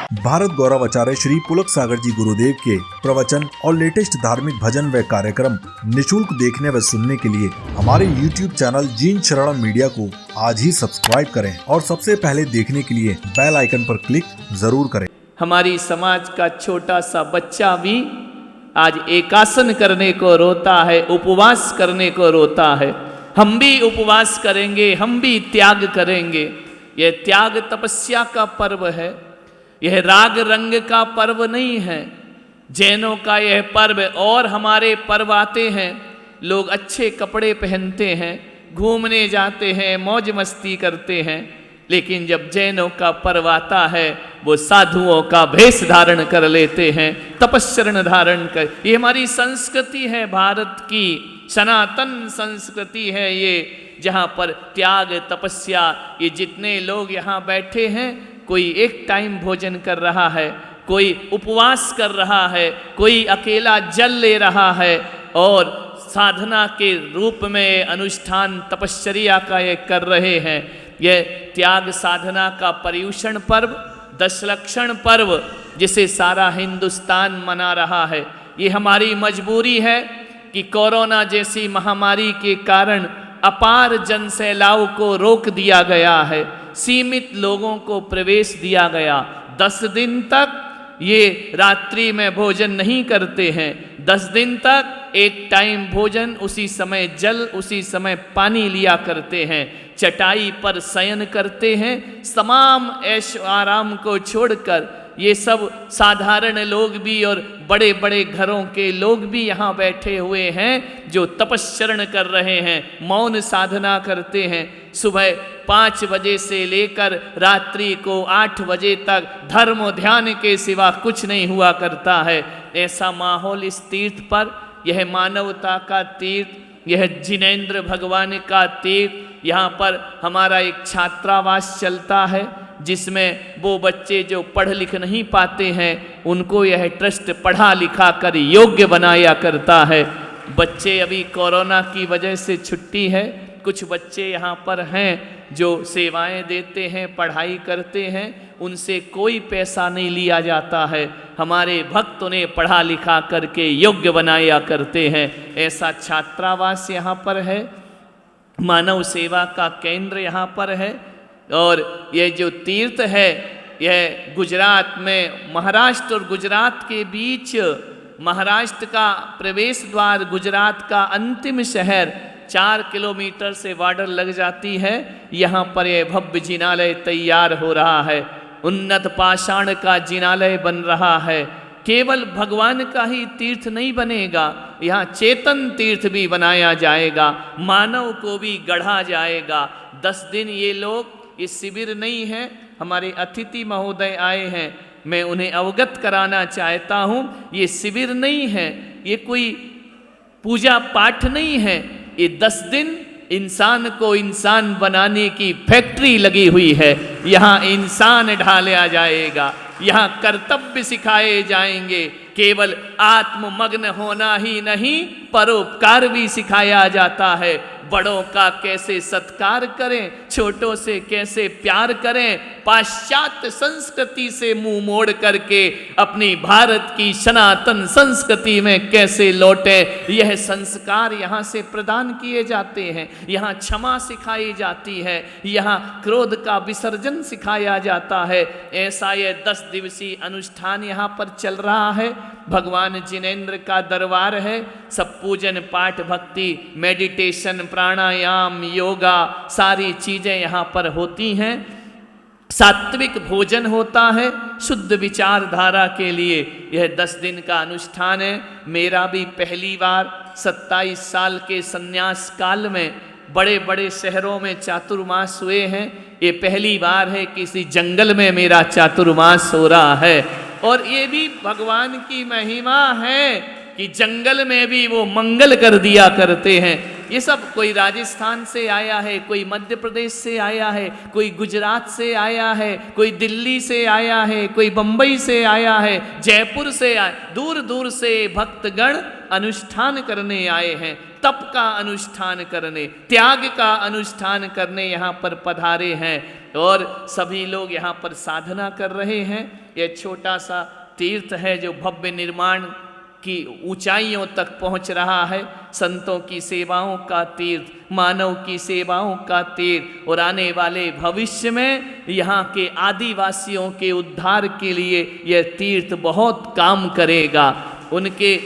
भारत गौरव आचार्य श्री पुलक सागर जी गुरुदेव के प्रवचन और लेटेस्ट धार्मिक भजन व कार्यक्रम निशुल्क देखने व सुनने के लिए हमारे YouTube चैनल जीन शरणम मीडिया को आज ही सब्सक्राइब करें और सबसे पहले देखने के लिए बेल आइकन पर क्लिक जरूर करें। हमारी समाज का छोटा सा बच्चा भी आज एकासन करने को रोता है, उपवास करने को रोता है। हम भी उपवास करेंगे, हम भी त्याग करेंगे। यह त्याग तपस्या का पर्व है, यह राग रंग का पर्व नहीं है। जैनों का यह पर्व और हमारे पर्व आते हैं, लोग अच्छे कपड़े पहनते हैं, घूमने जाते हैं, मौज मस्ती करते हैं, लेकिन जब जैनों का पर्व आता है वो साधुओं का भेष धारण कर लेते हैं, तपस्चरण धारण कर। ये हमारी संस्कृति है, भारत की सनातन संस्कृति है ये, जहाँ पर त्याग तपस्या, ये जितने लोग यहाँ बैठे हैं, कोई एक टाइम भोजन कर रहा है, कोई उपवास कर रहा है, कोई अकेला जल ले रहा है और साधना के रूप में अनुष्ठान तपश्चर्या का ये कर रहे हैं। यह त्याग साधना का पर्युषण पर्व, दशलक्षण पर्व, जिसे सारा हिंदुस्तान मना रहा है। ये हमारी मजबूरी है कि कोरोना जैसी महामारी के कारण अपार जनसैलाव को रोक दिया गया है, सीमित लोगों को प्रवेश दिया गया। 10 दिन तक ये रात्रि में भोजन नहीं करते हैं, 10 दिन तक एक टाइम भोजन, उसी समय जल, उसी समय पानी लिया करते हैं, चटाई पर शयन करते हैं। तमाम ऐश आराम को छोड़कर ये सब साधारण लोग भी और बड़े बड़े घरों के लोग भी यहाँ बैठे हुए हैं, जो तपश्चरण कर रहे हैं, मौन साधना करते हैं। सुबह 5 बजे से लेकर रात्रि को 8 बजे तक धर्म ध्यान के सिवा कुछ नहीं हुआ करता है। ऐसा माहौल इस तीर्थ पर, यह मानवता का तीर्थ, यह जिनेंद्र भगवान का तीर्थ। यहाँ पर हमारा एक छात्रावास चलता है, जिसमें वो बच्चे जो पढ़ लिख नहीं पाते हैं, उनको यह ट्रस्ट पढ़ा लिखा कर योग्य बनाया करता है। बच्चे अभी कोरोना की वजह से छुट्टी है, कुछ बच्चे यहाँ पर हैं जो सेवाएं देते हैं, पढ़ाई करते हैं, उनसे कोई पैसा नहीं लिया जाता है। हमारे भक्त उन्हें पढ़ा लिखा करके योग्य बनाया करते हैं। ऐसा छात्रावास यहाँ पर है, मानव सेवा का केंद्र यहाँ पर है। और यह जो तीर्थ है, यह गुजरात में, महाराष्ट्र और गुजरात के बीच, महाराष्ट्र का प्रवेश द्वार, गुजरात का अंतिम शहर, 4 किलोमीटर से बॉर्डर लग जाती है। यहाँ पर यह भव्य जिनालय तैयार हो रहा है, उन्नत पाषाण का जिनालय बन रहा है। केवल भगवान का ही तीर्थ नहीं बनेगा, यहाँ चेतन तीर्थ भी बनाया जाएगा, मानव को भी गढ़ा जाएगा। 10 दिन ये लोग, ये शिविर नहीं है, हमारे अतिथि महोदय आए हैं, मैं उन्हें अवगत कराना चाहता हूँ, ये शिविर नहीं है, ये कोई पूजा पाठ नहीं है, ये 10 दिन इंसान को इंसान बनाने की फैक्ट्री लगी हुई है। यहाँ इंसान ढाला जाएगा, यहाँ कर्तव्य सिखाए जाएंगे। केवल आत्ममग्न होना ही नहीं, परोपकार भी सिखाया जाता है। बड़ों का कैसे सत्कार करें, छोटों से कैसे प्यार करें, पाश्चात्य संस्कृति से मुंह मोड़ करके अपनी भारत की सनातन संस्कृति में कैसे लौटें, यह संस्कार यहाँ से प्रदान किए जाते हैं। यहाँ क्षमा सिखाई जाती है, यहाँ क्रोध का विसर्जन सिखाया जाता है। ऐसा यह 10 दिवसीय अनुष्ठान यहाँ पर चल रहा है। भगवान जिनेंद्र का दरबार है, सब पूजन पाठ भक्ति मेडिटेशन प्राणायाम योगा सारी चीज़ें यहाँ पर होती हैं। सात्विक भोजन होता है शुद्ध विचारधारा के लिए। यह 10 दिन का अनुष्ठान है। मेरा भी पहली बार 27 साल के संन्यास काल में बड़े बड़े शहरों में चातुर्मास हुए हैं, ये पहली बार है किसी जंगल में मेरा चातुर्मास हो रहा है। और ये भी भगवान की महिमा है कि जंगल में भी वो मंगल कर दिया करते हैं। ये सब कोई राजस्थान से आया है, कोई मध्य प्रदेश से आया है, कोई गुजरात से आया है, कोई दिल्ली से आया है, कोई बम्बई से आया है, जयपुर से आया, दूर दूर से भक्तगण अनुष्ठान करने आए हैं। तप का अनुष्ठान करने, त्याग का अनुष्ठान करने यहाँ पर पधारे हैं और सभी लोग यहाँ पर साधना कर रहे हैं। यह छोटा सा तीर्थ है जो भव्य निर्माण की ऊंचाइयों तक पहुंच रहा है। संतों की सेवाओं का तीर्थ, मानव की सेवाओं का तीर्थ, और आने वाले भविष्य में यहाँ के आदिवासियों के उद्धार के लिए यह तीर्थ बहुत काम करेगा। उनके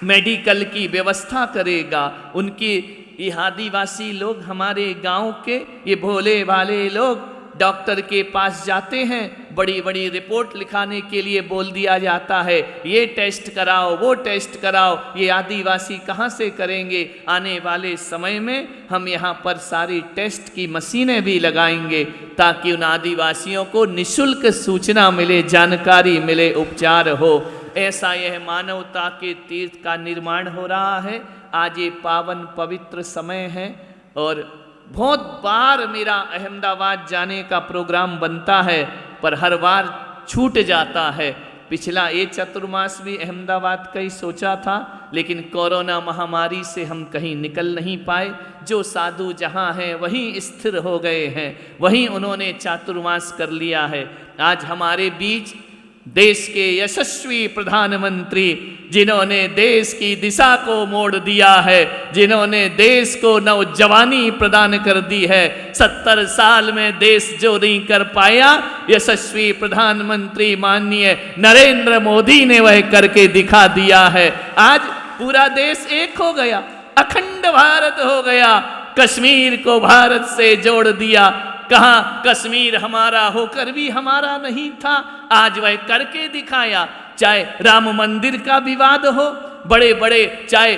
मेडिकल की व्यवस्था करेगा। उनके ये आदिवासी लोग, हमारे गांव के ये भोले भाले लोग डॉक्टर के पास जाते हैं, बड़ी बड़ी रिपोर्ट लिखाने के लिए बोल दिया जाता है, ये टेस्ट कराओ, वो टेस्ट कराओ। ये आदिवासी कहाँ से करेंगे? आने वाले समय में हम यहाँ पर सारी टेस्ट की मशीनें भी लगाएंगे ताकि उन आदिवासियों को निःशुल्क सूचना मिले, जानकारी मिले, उपचार हो। ऐसा यह मानवता के तीर्थ का निर्माण हो रहा है। आज ये पावन पवित्र समय है और बहुत बार मेरा अहमदाबाद जाने का प्रोग्राम बनता है पर हर बार छूट जाता है। पिछला ये चतुर्मास भी अहमदाबाद का ही सोचा था, लेकिन कोरोना महामारी से हम कहीं निकल नहीं पाए। जो साधु जहाँ हैं वहीं स्थिर हो गए हैं, वहीं उन्होंने चातुर्मास कर लिया है। आज हमारे बीच देश के यशस्वी प्रधानमंत्री, जिन्होंने देश की दिशा को मोड़ दिया है, जिन्होंने देश को नौजवानी प्रदान कर दी है। 70 साल में देश जो नहीं कर पाया, यशस्वी प्रधानमंत्री माननीय नरेंद्र मोदी ने वह करके दिखा दिया है। आज पूरा देश एक हो गया, अखंड भारत हो गया। कश्मीर को भारत से जोड़ दिया। कहाँ कश्मीर हमारा होकर भी हमारा नहीं था, आज वह करके दिखाया। चाहे राम मंदिर का विवाद हो, बड़े बड़े चाहे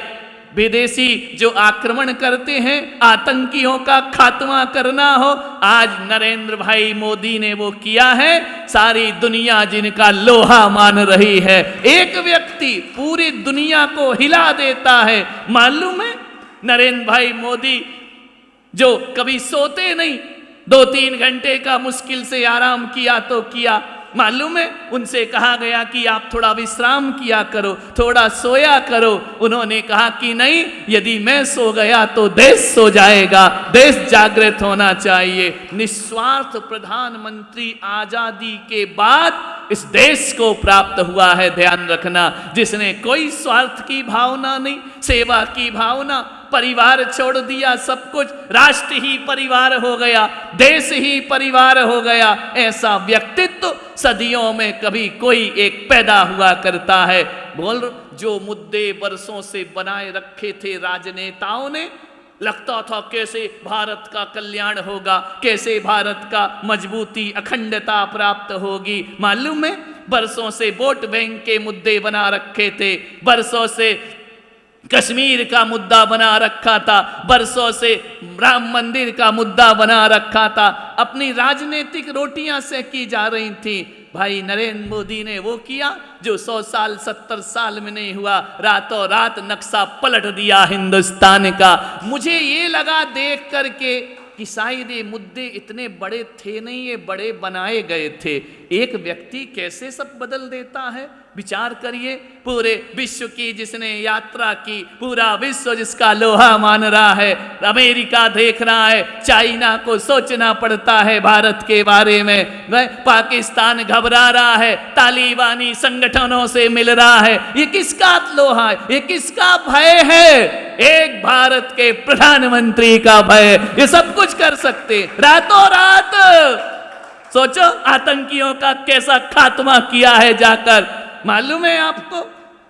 विदेशी जो आक्रमण करते हैं, आतंकियों का खात्मा करना हो, आज नरेंद्र भाई मोदी ने वो किया है। सारी दुनिया जिनका लोहा मान रही है, एक व्यक्ति पूरी दुनिया को हिला देता है। मालूम है नरेंद्र भाई मोदी जो कभी सोते नहीं, 2-3 घंटे का मुश्किल से आराम किया तो किया। मालूम है उनसे कहा गया कि आप थोड़ा विश्राम किया करो, थोड़ा सोया करो। उन्होंने कहा कि नहीं, यदि मैं सो गया तो देश सो जाएगा, देश जागृत होना चाहिए। निस्वार्थ प्रधानमंत्री आजादी के बाद इस देश को प्राप्त हुआ है, ध्यान रखना, जिसने कोई स्वार्थ की भावना नहीं, सेवा की भावना, परिवार छोड़ दिया, सब कुछ, राष्ट्र ही परिवार हो गया, देश ही परिवार हो गया। ऐसा व्यक्तित्व सदियों में कभी कोई एक पैदा हुआ करता है। बोल जो मुद्दे बरसों से बनाए रखे थे राजनेताओं ने, लगता था कैसे भारत का कल्याण होगा, कैसे भारत का मजबूती अखंडता प्राप्त होगी। मालूम है बरसों से वोट बैंक के मुद्दे बना रखे थे, बरसों से कश्मीर का मुद्दा बना रखा था, बरसों से राम मंदिर का मुद्दा बना रखा था, अपनी राजनीतिक रोटियां से की जा रही थी। भाई नरेंद्र मोदी ने वो किया जो 100 साल 70 साल में नहीं हुआ, रातों रात नक्शा पलट दिया हिंदुस्तान का। मुझे ये लगा देख करके कि शायद ये मुद्दे इतने बड़े थे नहीं, ये बड़े बनाए गए थे। एक व्यक्ति कैसे सब बदल देता है, विचार करिए। पूरे विश्व की जिसने यात्रा की, पूरा विश्व जिसका लोहा मान रहा है, अमेरिका देख रहा है, चाइना को सोचना पड़ता है भारत के बारे में, पाकिस्तान घबरा रहा है, तालिबानी संगठनों से मिल रहा है। ये किसका लोहा है, ये किसका भय है? एक भारत के प्रधानमंत्री का भय। ये सब कुछ कर सकते रातों रात। सोचो आतंकियों का कैसा खात्मा किया है जाकर। मालूम है आपको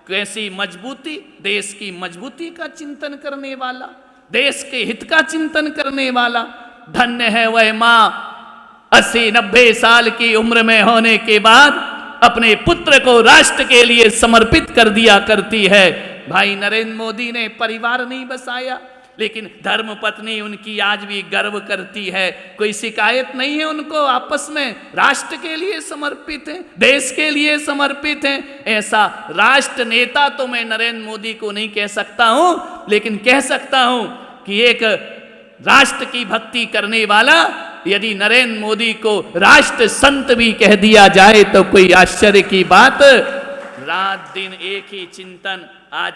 कैसी मजबूती, देश की मजबूती का चिंतन करने वाला, देश के हित का चिंतन करने वाला। धन्य है वह माँ 80-90 साल की उम्र में होने के बाद अपने पुत्र को राष्ट्र के लिए समर्पित कर दिया करती है। भाई नरेंद्र मोदी ने परिवार नहीं बसाया, लेकिन धर्म पत्नी उनकी आज भी गर्व करती है, कोई शिकायत नहीं है उनको, आपस में राष्ट्र के लिए समर्पित हैं, देश के लिए समर्पित हैं। ऐसा राष्ट्र नेता तो मैं नरेंद्र मोदी को नहीं कह सकता हूं, लेकिन कह सकता हूं कि एक राष्ट्र की भक्ति करने वाला यदि नरेंद्र मोदी को राष्ट्र संत भी कह दिया जाए तो कोई आश्चर्य की बात। रात दिन एक ही चिंतन। आज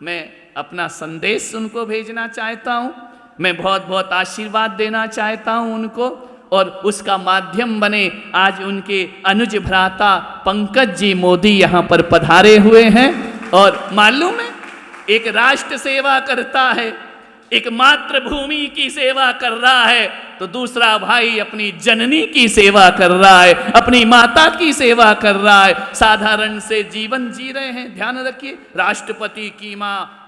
मैं अपना संदेश उनको भेजना चाहता हूँ। मैं बहुत बहुत आशीर्वाद देना चाहता हूँ उनको, और उसका माध्यम बने आज उनके अनुज भ्राता पंकज जी मोदी यहाँ पर पधारे हुए हैं। और मालूम है, एक राष्ट्र सेवा करता है, एक मातृभूमि की सेवा कर रहा है, तो दूसरा भाई अपनी जननी की सेवा कर रहा है, अपनी माता की सेवा कर रहा है, साधारण से जीवन जी रहे हैं। ध्यान रखिए, राष्ट्रपति की माँ